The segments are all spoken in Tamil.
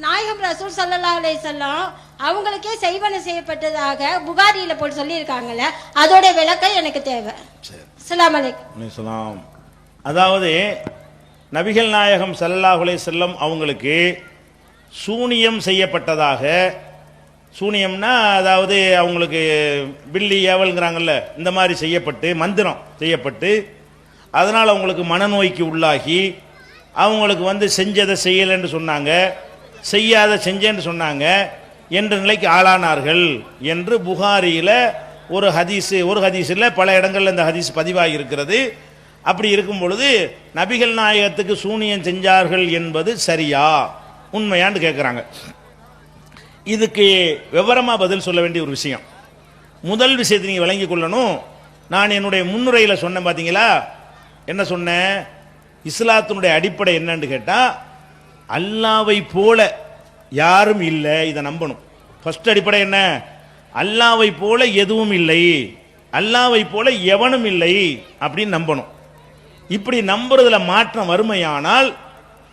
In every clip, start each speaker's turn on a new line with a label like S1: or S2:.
S1: நாயகம் ரசூல் ஸல்லல்லாஹு அலைஹி வஸல்லம் அவங்களுக்கே செய்வன செய்யப்பட்டதாக புகாரியில போட்டு சொல்லியிருக்காங்கல்ல, அதோட விளக்கம் எனக்கு தேவை. அஸ்ஸலாமு அலைக்கும்.
S2: அதாவது நபிகள் நாயகம் ஸல்லல்லாஹு அலைஹி வஸல்லம் அவங்களுக்கு சூனியம் செய்யப்பட்டதாக, சூனியம்னா அதாவது அவங்களுக்கு பில்லி ஏவல்ங்கிறாங்கல்ல, இந்த மாதிரி செய்யப்பட்டு மந்திரம் செய்யப்பட்டு அதனால் அவங்களுக்கு மனநோய்க்கு உள்ளாகி அவங்களுக்கு செஞ்சதை செய்யலைன்னு சொன்னாங்க, செய்யாத செஞ்சேன்னு சொன்னாங்க என்ற நிலைக்கு ஆளானார்கள் என்று புகாரியில் ஒரு ஹதீஸில் பல இடங்களில் இந்த ஹதீஸ் பதிவாகி இருக்கிறது. அப்படி இருக்கும் பொழுது நபிகள் நாயகத்துக்கு சூனியம் செஞ்சார்கள் என்பது சரியா உண்மையான்னு கேட்குறாங்க. இதுக்கு விவரமாக பதில் சொல்ல வேண்டிய ஒரு விஷயம். முதல் விஷயத்தை நீங்கள் விளங்கி கொள்ளணும். நான் என்னுடைய முன்னுரையில் சொன்னேன், பார்த்தீங்களா? என்ன சொன்னேன்? இஸ்லாத்தினுடைய அடிப்படை என்னன்னு கேட்டால், அல்லாவை போல யாரும் இல்லை, இதை நம்பணும். ஃபர்ஸ்ட் அடிப்படை என்ன? அல்லாவை போல எதுவும் இல்லை, அல்லாவை போல எவனும் இல்லை அப்படின்னு நம்பணும். இப்படி நம்புறதுல மாற்றம் வறுமையானால்,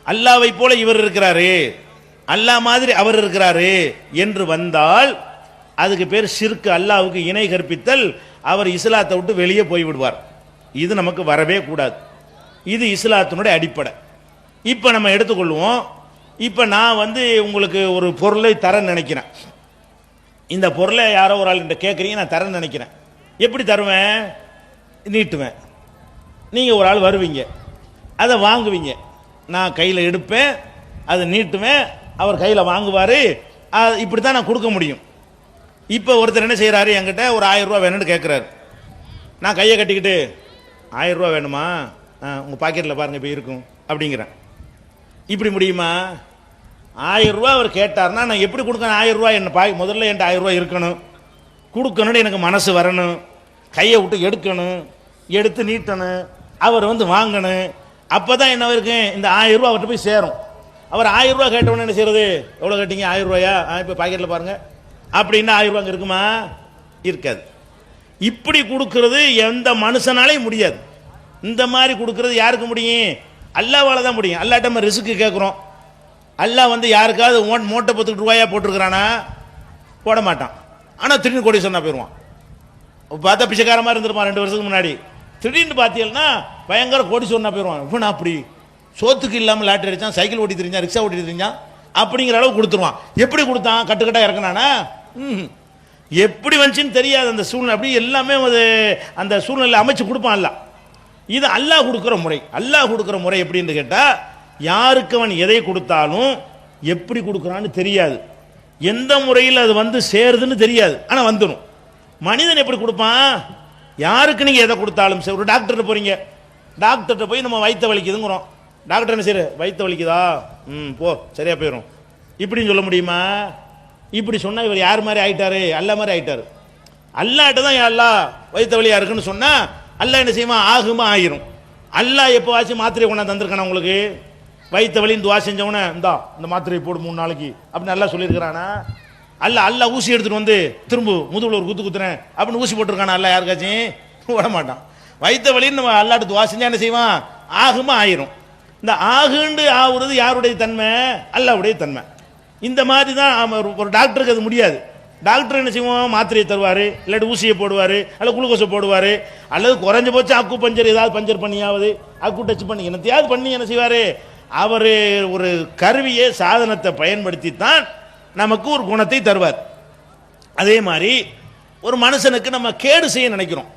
S2: அல்லாவை போல இவர் இருக்கிறாரு, அல்லாஹ் மாதிரி அவர் இருக்கிறாரு என்று வந்தால் அதுக்கு பேர் ஷிர்க், அல்லாஹ்வுக்கு இணை கற்பித்தல். அவர் இஸ்லாத்தை விட்டு வெளியே போய்விடுவார். இது நமக்கு வரவே கூடாது. இது இஸ்லாத்தினுடைய அடிப்படை. இப்போ நம்ம எடுத்துக்கொள்வோம். இப்போ நான் உங்களுக்கு ஒரு பொருளை தர நினைக்கிறேன். இந்த பொருளை யாரோ ஒரு ஆள் கேட்குறீங்க, நான் தர நினைக்கிறேன். எப்படி தருவேன்? நீட்டுவேன். நீங்கள் ஒரு ஆள் வருவீங்க, அதை வாங்குவீங்க. நான் கையில் எடுப்பேன், அதை நீட்டுவேன், அவர் கையில் வாங்குவார். இப்படி தான் நான் கொடுக்க முடியும். இப்போ ஒருத்தர் என்ன செய்கிறாரு, என்கிட்ட ஒரு 1000 ரூபா வேணும்னு கேட்குறாரு. நான் கையை கட்டிக்கிட்டு 1000 ரூபா வேணுமா, உங்கள் பாக்கெட்டில் பாருங்கள் இப்போ இருக்கும் அப்படிங்கிறேன். இப்படி முடியுமா? 1000 ரூபா அவர் கேட்டார்னா நான் எப்படி கொடுக்கணும்? 1000 ரூபா முதல்ல என்கிட்ட 1000 ரூபா இருக்கணும், கொடுக்கணும்னு எனக்கு மனசு வரணும், கையை விட்டு எடுக்கணும், எடுத்து நீட்டணும், அவர் வாங்கணும். அப்போ தான் என்ன இருக்கு, இந்த 1000 ரூபா அவர்கிட்ட போய் சேரும். அவர் 1000 ரூபா கேட்டவொன்னு என்ன செய்யறது? எவ்வளோ கேட்டீங்க? 1000 ரூபாயா? இப்போ பாக்கெட்டில் பாருங்கள் அப்படின்னா 1000 ரூபா அங்கே இருக்குமா? இருக்காது. இப்படி கொடுக்கறது எந்த மனுஷனாலையும் முடியாது. இந்த மாதிரி கொடுக்கறது யாருக்கு முடியும்? அல்லாஹ்வால தான் முடியும். அல்லாஹ்ட்ட நம்ம ரிஸ்க்கு கேட்குறோம். அல்லாஹ் யாருக்காவது மூட்டை 10 ரூபாயா போட்டிருக்கிறானா? போட மாட்டான். ஆனால் திடீர்னு கோடி சொன்னா போயிடுவான். பார்த்தா பிச்சைக்காரமாக இருந்திருப்பான் 2 வருஷத்துக்கு முன்னாடி. திடீர்னு பார்த்தீங்கன்னா பயங்கர கோடி சொன்னா போயிடுவான். இப்போ நான் அப்படி சோத்துக்கு இல்லாமல் லாட்டரி அடித்தான், சைக்கிள் ஓட்டி தெரிஞ்சான், ரிக்ஷா ஓட்டி தெரிஞ்சான், அப்படிங்கிற அளவுக்கு கொடுத்துருவான். எப்படி கொடுத்தான்? கட்டுக்கட்டாக இறக்குனானா? எப்படி வந்துச்சுன்னு தெரியாது. அந்த சூழ்நிலை அப்படி எல்லாமே அந்த சூழ்நிலை அமைச்சு கொடுப்பான் அல்ல. இது அல்லாஹ் கொடுக்குற முறை. அல்லாஹ் கொடுக்குற முறை எப்படின்னு கேட்டால், யாருக்கு அவன் எதை கொடுத்தாலும் எப்படி கொடுக்குறான்னு தெரியாது, எந்த முறையில் அது சேருதுன்னு தெரியாது, ஆனால் வந்துடும். மனிதன் எப்படி கொடுப்பான்? யாருக்கு நீங்கள் எதை கொடுத்தாலும் சரி. ஒரு டாக்டர்கிட்ட போகிறீங்க, டாக்டர்கிட்ட போய் நம்ம வயிற்ற வலிக்குதுங்கிறோம். டாக்டர் என்ன செய்யற? வயிற்ற வலிக்குதா, போ சரியா போயிடும் இப்படின்னு சொல்ல முடியுமா? இப்படி சொன்னால் இவர் யார் மாதிரி ஆயிட்டாரு? அல்லா மாதிரி ஆயிட்டாரு. அல்லாட்ட தான் அல்லாஹ் வயிற்ற வலியா இருக்குன்னு சொன்னால் அல்லாஹ் என்ன செய்யுமா? ஆகுமா ஆயிரும். அல்லாஹ் எப்போ ஆச்சு மாத்திரையை கொண்டாந்து தந்திருக்கானா உங்களுக்கு? வயிற்ற வலின்னு துவா செஞ்சவன இந்த மாத்திரையை போடு 3 நாளைக்கு அப்படின்னு நல்லா சொல்லியிருக்கிறானா? அல்லாஹ் ஊசி எடுத்துட்டு திரும்ப முதுகுல ஒரு குத்து குத்துறேன் அப்படின்னு ஊசி போட்டிருக்கானா? அல்லாஹ் யாருக்காச்சும் விட மாட்டான். வயிற்ற வலின்னு நம்ம அல்லாட்ட துவா செஞ்சா என்ன செய்வான்? ஆகுமா ஆயிரும். இந்த ஆகுண்டு ஆகுறது யாருடைய தன்மை? அல்லாஹ்வுடைய தன்மை. இந்த மாதிரி தான் ஒரு டாக்டருக்கு அது முடியாது. டாக்டர் என்ன செய்வோம்? மாத்திரையை தருவார், இல்லாட்டி ஊசியை போடுவார், அல்லது குளுக்கோஸை போடுவார், அல்லது குறைஞ்ச போச்சு அக்கு பஞ்சர் ஏதாவது பஞ்சர் பண்ணியாவது அக்கு டச் பண்ணி என்னத்தையாவது பண்ணி என்ன செய்வார்? அவர் ஒரு கருவியை சாதனத்தை பயன்படுத்தி தான் நமக்கு ஒரு குணத்தை தருவார். அதே மாதிரி ஒரு மனுஷனுக்கு நம்ம கேடு செய்ய நினைக்கிறோம்.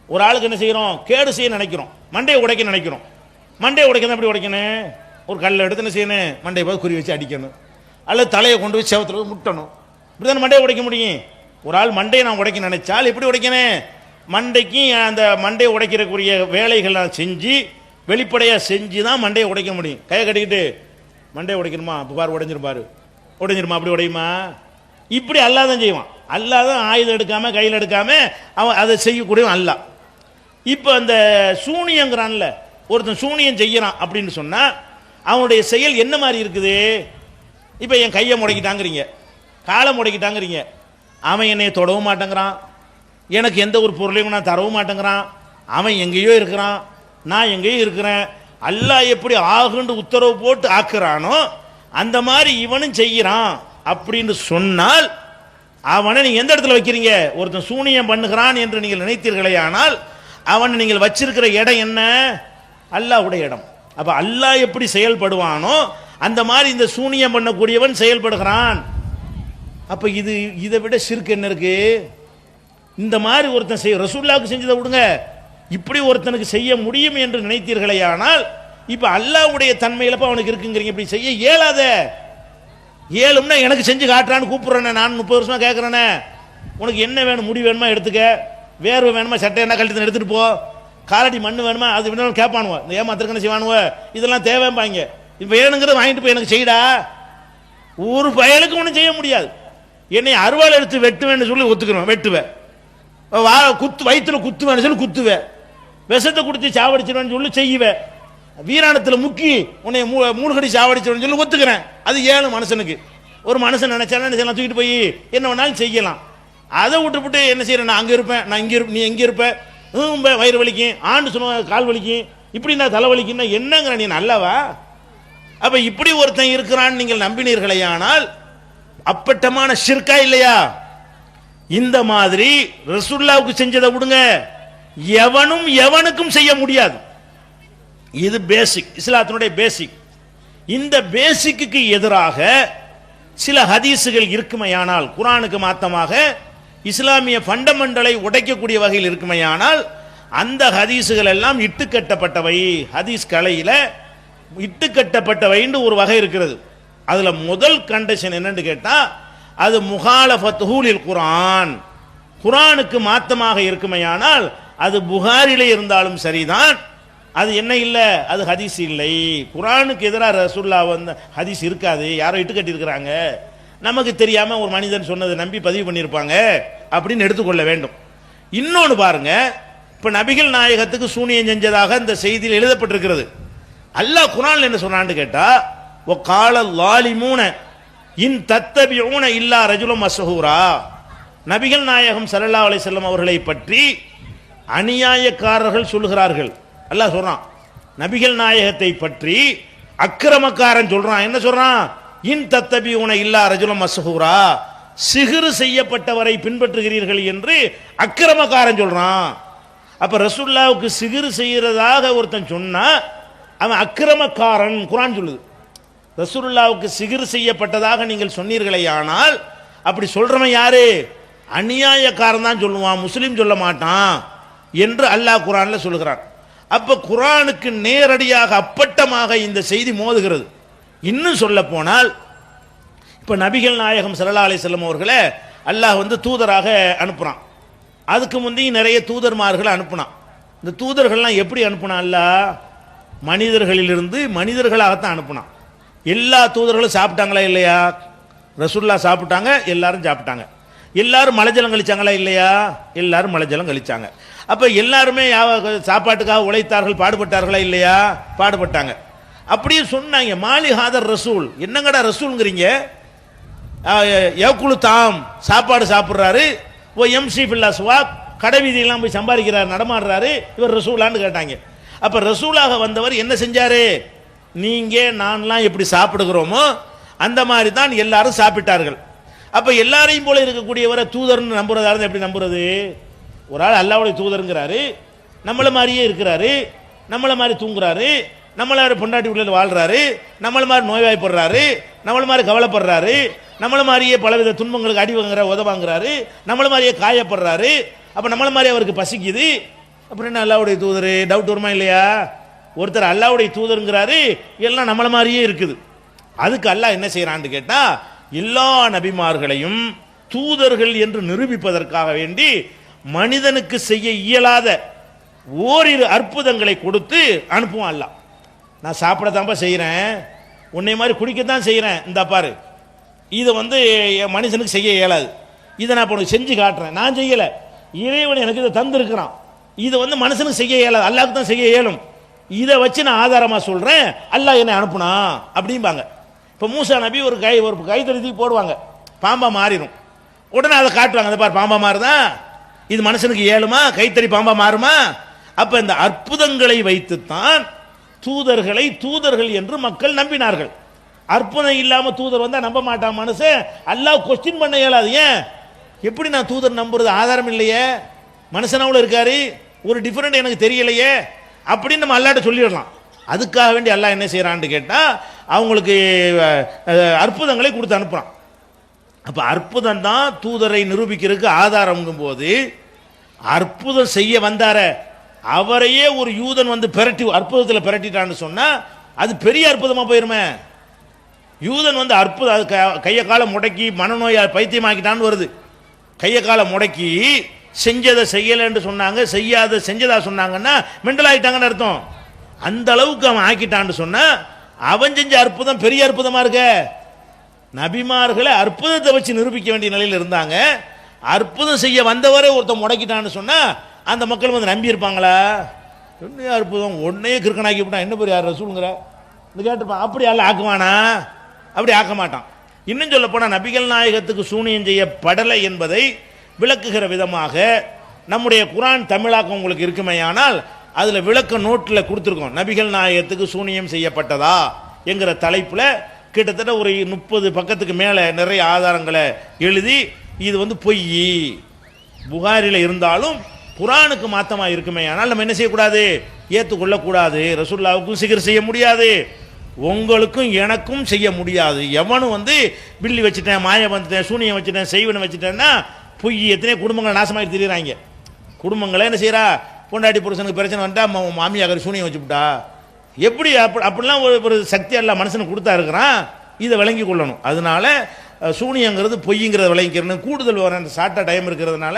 S2: ஒரு ஆளுக்கு என்ன செய்கிறோம்? கேடு செய்ய நினைக்கிறோம், மண்டையை உடைக்க நினைக்கிறோம். மண்டையை உடைக்கணும். எப்படி உடைக்கணும்? ஒரு கல்லை எடுத்து என்ன செய்யணும்? மண்டையை பார்த்து குறி வச்சு அடிக்கணும், அல்லது தலையை கொண்டு போய் செவத்தில் போய் முட்டணும். இப்படி தான் மண்டையை உடைக்க முடியும். ஒரு ஆள் மண்டையை நான் உடைக்க நினைச்சால் எப்படி உடைக்கணும்? மண்டைக்கு அந்த மண்டையை உடைக்கிறக்கூடிய வேலைகள்லாம் செஞ்சு வெளிப்படையாக செஞ்சு தான் மண்டையை உடைக்க முடியும். கையை கட்டிக்கிட்டு மண்டையை உடைக்கணுமா? இப்போ பாரு உடைஞ்சிருமா? அப்படி உடையுமா? இப்படி அல்லாஹ் தான் செய்வான். அல்லாஹ் தான் ஆயுதம் எடுக்காமல் கையில் எடுக்காமல் அவன் அதை செய்யக்கூடியவன் அல்லாஹ். இப்போ அந்த சூனியங்கிறான்ல, ஒருத்தன் சூனியம் செய்யறான் அப்படின்னு சொன்னால் அவனுடைய செயல் என்ன மாதிரி இருக்குது? இப்போ என் கையை முடக்கிட்டாங்கிறீங்க, காலை முடக்கிட்டாங்கிறீங்க, அவன் என்னை தொடவும் மாட்டேங்கிறான், எனக்கு எந்த ஒரு பொருளையும் நான் தரவும் மாட்டேங்கிறான், அவன் எங்கேயோ இருக்கிறான், நான் எங்கேயோ இருக்கிறேன். அல்லாஹ் எப்படி ஆகுண்டு உத்தரவு போட்டு ஆக்குறானோ அந்த மாதிரி இவனும் செய்யறான் அப்படின்னு சொன்னால் அவனை நீங்க எந்த இடத்துல வைக்கிறீங்க? ஒருத்தன் சூனியம் பண்ணுகிறான் என்று நீங்கள் நினைத்தீர்களே, ஆனால் அவனை நீங்கள் வச்சிருக்கிற இடம் என்ன? அல்லாஹ்வுடைய இடம். அப்ப அல்லாஹ் எப்படி செயல்படுவானோ அந்த மாதிரி இந்த சூனியம் பண்ணக்கூடியவன் செயல்படுகிறான். அப்ப இதை விட ஷிர்க் என்ன இருக்கு? இந்த மாதிரி ஒருத்தன் செய்ய ரசூலுல்லாஹ்வுக்கு செஞ்சதை விடுங்க, இப்படி ஒருத்தனுக்கு செய்ய முடியும் என்று நினைத்தீர்களே, ஆனால் இப்ப அல்லாஹ்வுடைய தன்மையில அவனுக்கு இருக்குங்கிறீங்க. இப்படி செய்ய இயலாத. ஏழும்னா எனக்கு செஞ்சு காட்டுறான்னு கூப்பிடுறேனே, நான் 30 வருஷமா கேட்கறேனே, உனக்கு என்ன வேணும்? முடி வேணுமா எடுத்துக்க, வேர்வை வேணுமா சட்டை என்ன கழட்டி எடுத்துட்டு போ, காலடி மண்ணு வேணுமா அது வேணும் கேட்பானுவ, இந்த ஏமாத்திருக்கன்னு செய்வானுவ, இதெல்லாம் தேவைப்பாங்க. இப்போ வேணுங்கிறத வாங்கிட்டு போய் எனக்கு செய்டா. ஒரு பயலுக்கு ஒன்றும் செய்ய முடியாது. என்னை அருவாள் எடுத்து வெட்டுவேன்னு சொல்லி ஒத்துக்கிறோம், வெட்டுவேன். வயிற்றுல குத்துவேன்னு சொல்லி குத்துவேன். விஷத்தை குடிச்சு சாவடிச்சிருவேன்னு சொல்லி செய்வேன். வீராணத்தில் முக்கி உன்னை 3 கடி சாவடிச்சிருவேன்னு சொல்லி ஒத்துக்கிறேன். அது ஏழு மனுஷனுக்கு. ஒரு மனுஷன் நினைச்சாலும் என்ன செய்யலாம்? தூக்கிட்டு போய் என்ன வேணாலும் செய்யலாம். அதை விட்டுவிட்டு என்ன செய்யறேன்? நான் அங்கே இருப்பேன், நான் இங்கே நீ எங்கே இருப்ப, வயிறு வலிக்கும், ஆண்டு சொல்லுவாங்க கால் வலிக்கும், இப்படி நான் தலை வலிக்குன்னா என்னங்கிற நீ நல்லவா? அப்ப இப்படி ஒருத்தன் இருக்கிறான்னு நீங்கள் நம்பினீர்களேயானால் அப்பட்டமான ஷிர்கா இல்லையா? இந்த மாதிரி ரசூலுல்லாஹ்வுக்கு செஞ்சதை விடுங்க, எவனும் எவனுக்கும் செய்ய முடியாது. இது பேசிக், இஸ்லாத்தினுடைய பேசிக். இந்த பேசிக்கு எதிராக சில ஹதீஸுகள் இருக்குமையானால், குர்ஆனுக்கு மாத்தமாக இஸ்லாமிய ஃபண்டமெண்டலை உடைக்கக்கூடிய வகையில் இருக்குமையானால், அந்த ஹதீஸுகள் எல்லாம் இட்டுக்கட்டப்பட்டவை. ஹதீஸ் கலையில இட்டுக்கட்டப்பட்டவைன்னு ஒரு வகை இருக்கிறது. அதுல முதல் கண்டிஷன் என்னன்னு கேட்டா, அது முகாலஃபத்துல் குர்ஆன், குர்ஆனுக்கு மாத்தமாக இருக்குமையானால் அது புகாரிலே இருந்தாலும் சரிதான், அது என்ன இல்லை, அது ஹதீஸ் இல்லை. குர்ஆனுக்கு எதிராக ரசூலுல்லாஹ் வந்த ஹதீஸ் இருக்காது, யாரோ இட்டுக்கட்டி இருக்கிறாங்க, நமக்கு தெரியாம ஒரு மனிதன் சொன்னதை நம்பி பதிவு பண்ணியிருப்பாங்க அப்படின்னு எடுத்துக்கொள்ள வேண்டும். இன்னொன்று பாருங்க, இப்ப நபிகள் நாயகத்துக்கு சூனியம் செஞ்சதாக இந்த செய்தியில் எழுதப்பட்டிருக்கிறது. அல்லாஹ் குர்ஆன்ல என்ன சொன்னான்னு கேட்டா, வகால லாலிமூன இன் தத்தபிஊன இல்லா ரஜுலம் மஸ்ஹூரா, நபிகள் நாயகம் ஸல்லல்லாஹு அலைஹி வஸல்லம் அவர்களை பற்றி அநியாயக்காரர்கள் சொல்கிறார்கள். அல்லாஹ் சொல்றான், நபிகள் நாயகத்தை பற்றி அக்கிரமக்காரன் சொல்றான். என்ன சொல்றான்? இன் தத்தபிஊன இல்லா ரஜுலம் மஸ்ஹூரா, சிஹ்ர் செய்யப்பட்டவரை பின்பற்றுகிறீர்கள் என்று அக்கிரமக்காரன் சொல்றான். அப்ப ரசூலுல்லாஹ்வுக்கு சிஹ்ர் செய்யறதாக ஒருத்தன் சொன்னா அவன் அக்கிரமக்காரன். குர்ஆன் சொல்லுது, ரசூலுல்லாஹ்வுக்கு சிஹ்ர் செய்யப்பட்டதாக நீங்கள் சொன்னீர்களேயானால் அப்படி சொல்றவன் யாரு? அநியாயக்காரன் தான் சொல்லுவான், முஸ்லிம் சொல்ல மாட்டான் என்று அல்லாஹ் குர்ஆன்ல சொல்லுகிறான். அப்ப குர்ஆனுக்கு நேரடியாக அப்பட்டமாக இந்த செய்தி மோதுகிறது. இன்னும் சொல்ல போனால், இப்ப நபிகள் நாயகம் ஸல்லல்லாஹு அலைஹி வஸல்லம் அவர்களை அல்லாஹ் தூதராக அனுப்புறான். அதுக்கு முந்தைய நிறைய தூதர்மார்களை அனுப்புனான். இந்த தூதர்கள்லாம் எப்படி அனுப்புனான்? அல்லாஹ் மனிதர்களிலிருந்து மனிதர்களாகத்தான் அனுப்புனான். எல்லா தூதர்களும் சாப்பிட்டாங்களா இல்லையா? ரசூலுல்லாஹ் சாப்பிட்டாங்க, எல்லாரும் சாப்பிட்டாங்க. எல்லாரும் மலைஜலம் கழிச்சாங்களா இல்லையா? எல்லாரும் மலைஜலம் கழிச்சாங்க. அப்ப எல்லாருமே சாப்பாட்டுக்காக உழைத்தார்கள், பாடுபட்டார்களா இல்லையா? பாடுபட்டாங்க. அப்படியே சொன்னாங்க, மாலி ஹாதர் ரசூல், என்னங்கடா ரசூல்ங்கிறீங்க? யகுலு தாம், சாப்பாடு சாப்பிட்றாரு, ஓ எம்சி ஃபில் அஸ்வாக், கடை வீதியெல்லாம் போய் சம்பாதிக்கிறார், நடமாடுறாரு, இவர் ரசூலான்னு கேட்டாங்க. அப்ப ரசூலாக வந்தவர் என்ன செஞ்சாரு? நீங்க நான்லாம் எப்படி சாப்பிடுகிறோமோ அந்த மாதிரி தான் எல்லாரும் சாப்பிட்டார்கள். அப்ப எல்லாரையும் போல இருக்கக்கூடியவரை தூதர்னு நம்புறதா இருந்தா எப்படி நம்புறது? ஒரு ஆள் அல்லாஹ்வுடைய தூதருங்கிறாரு, நம்மள மாதிரியே இருக்கிறாரு, நம்மள மாதிரி தூங்குறாரு, நம்மள மாதிரி பொண்டாட்டி வீட்டில் வாழ்றாரு, நம்மள மாதிரி நோய்வாய்ப்படுறாரு, நம்மள மாதிரி கவலைப்படுறாரு, நம்மள மாதிரியே பலவித துன்பங்களுக்கு அடி வாங்குற உதவாங்கிறாரு, நம்மள மாதிரியே காயப்படுறாரு. அப்ப நம்மள மாதிரி அவருக்கு பசிக்குது. அப்புறம் என்ன அல்லாஹ்வுடைய தூதர்? டவுட் வருமா இல்லையா? ஒருத்தர் அல்லாஹ்வுடைய தூதருங்கிறாரு, எல்லாம் நம்மள மாதிரியே இருக்குது. அதுக்கு அல்லாஹ் என்ன செய்யறான்னு கேட்டா, எல்லா நபிமார்களையும் தூதர்கள் என்று நிரூபிப்பதற்காக வேண்டி மனிதனுக்கு செய்ய இயலாத ஓரிரு அற்புதங்களை கொடுத்து அனுப்புவான் அல்லாஹ். நான் சாப்பிடத்தான்பா செய்கிறேன், உன்னை மாதிரி குடிக்கத்தான் செய்கிறேன், இந்த பாரு, இதை மனுஷனுக்கு செய்ய இயலாது, இதை நான் இப்போ உனக்கு செஞ்சு காட்டுறேன், நான் செய்யலை, இறைவன் எனக்கு இதை தந்திருக்கிறான், இதை மனுஷனுக்கு செய்ய இயலாது, அல்லாஹ்வுக்கு தான் செய்ய இயலும், இதை வச்சு நான் ஆதாரமாக சொல்கிறேன், அல்லாஹ் என்னை அனுப்புனா அப்படிம்பாங்க. இப்போ மூசா நபி ஒரு கைத்தறி போடுவாங்க, பாம்பா மாறிடும், உடனே அதை காட்டுவாங்க, அந்த பாரு பாம்பா மாறுதான், இது மனுஷனுக்கு ஏழுமா, கைத்தறி பாம்பா மாறுமா? அப்ப இந்த அற்புதங்களை வைத்துத்தான் தூதர்களை தூதர்கள் என்று மக்கள் நம்பினார்கள். அற்புதம் இல்லாம தூதர் வந்தா நம்ப மாட்டான் மனுஷன். அல்லாஹ் கொஸ்டின் பண்ண இயலாது. ஏன் எப்படி நான் தூதர் நம்புறது? ஆதாரம் இல்லையே, மனுஷனாவில் இருக்காரு, ஒரு டிஃபரெண்ட் எனக்கு தெரியலையே அப்படின்னு நம்ம அல்லாட்ட சொல்லிடலாம். அதுக்காக வேண்டி அல்லாஹ் என்ன செய்யறான்னு கேட்டா அவங்களுக்கு அற்புதங்களை கொடுத்து அனுப்புறான். அப்ப அற்புதம் தான் தூதரை நிரூபிக்கிறதுக்கு ஆதாரம்ங்கும் போது, அற்புதம் செய்ய வந்தார அவரையே ஒரு யூதன் வந்து அற்புதத்தில் பிரட்டிட்டான்னு சொன்னா அது பெரிய அற்புதமா போயிருமே. யூதன் வந்து கையை காலை முடக்கி மனநோயா பைத்தியமாக்கிட்டான்னு வருது. கையை காலை முடக்கி செஞ்சதை செய்யலைன்னு சொன்னாங்க, செய்யாத செஞ்சதா சொன்னாங்கன்னா மெண்டல் ஆகிட்டாங்கன்னு அர்த்தம். அந்த அளவுக்கு அவன் ஆக்கிட்டான்னு சொன்னா அவன் செஞ்ச அற்புதம் பெரிய அற்புதமா இருக்க. நபிமார்களை அற்புதத்தை வச்சு நிரூபிக்க வேண்டிய நிலையில் இருந்தாங்க. அற்புதம் செய்ய வந்தவரே ஒருத்தன் முடக்கிட்டான்னு சொன்னா அந்த மக்கள் வந்து நம்பி இருப்பாங்களா? என்ன அற்புதம், ஒன்னையே கிறுக்கனாக்கி விட்டான், என்ன பெரிய ரசூலுங்கிற கேட்டுப்பான். அப்படி அல்ல ஆக்குவானா? அப்படி ஆக்க மாட்டான். இன்னும் சொல்ல போனா நபிகள் நாயகத்துக்கு சூனியம் செய்யப்படலை என்பதை விளக்குகிற விதமாக நம்முடைய குர்ஆன் தமிழாக்கம் உங்களுக்கு இருக்குமேயானால் அதுல விளக்க நோட்டில் கொடுத்துருக்கோம். நபிகள் நாயகத்துக்கு சூனியம் செய்யப்பட்டதா என்கிற தலைப்புல கிட்டத்தட்ட ஒரு 30 பக்கத்துக்கு மேல நிறைய ஆதாரங்களை எழுதி இது வந்து பொய் புகாரில இருந்தாலும் குர்ஆனுக்கு மாத்தமா இருக்குமே, ஆனால் நம்ம என்ன செய்யக்கூடாது? ஏற்றுக்கொள்ளக்கூடாது. ரசூலுல்லாஹ்வுக்கும் சிகர் செய்ய முடியாது, உங்களுக்கும் எனக்கும் செய்ய முடியாது. எவனும் வந்து பில்லி வச்சுட்டேன், மாய வந்துட்டேன், சூனியம் வச்சுட்டேன், செய்வனை வச்சுட்டேன்னா பொய். எத்தனை குடும்பங்கள் நாசமாகி திரியிறாங்க. குடும்பங்களை என்ன செய்யறா? பொண்டாட்டி புருஷனுக்கு பிரச்சனை வந்துட்டா மாமியார் சூனியம் வச்சுவிட்டா. எப்படி அப்படிலாம் ஒரு சக்தி அல்ல மனுஷனுக்கு கொடுத்தா இருக்கிறான். இதை விளங்கி கொள்ளணும். அதனால சூனியங்கிறது பொய்ங்கிறத விளங்கிக்கிறணும். கூடுதல் விவரம் ஷார்ட்டாக டைம் இருக்கிறதுனால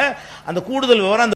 S2: அந்த கூடுதல் விவரம் அந்த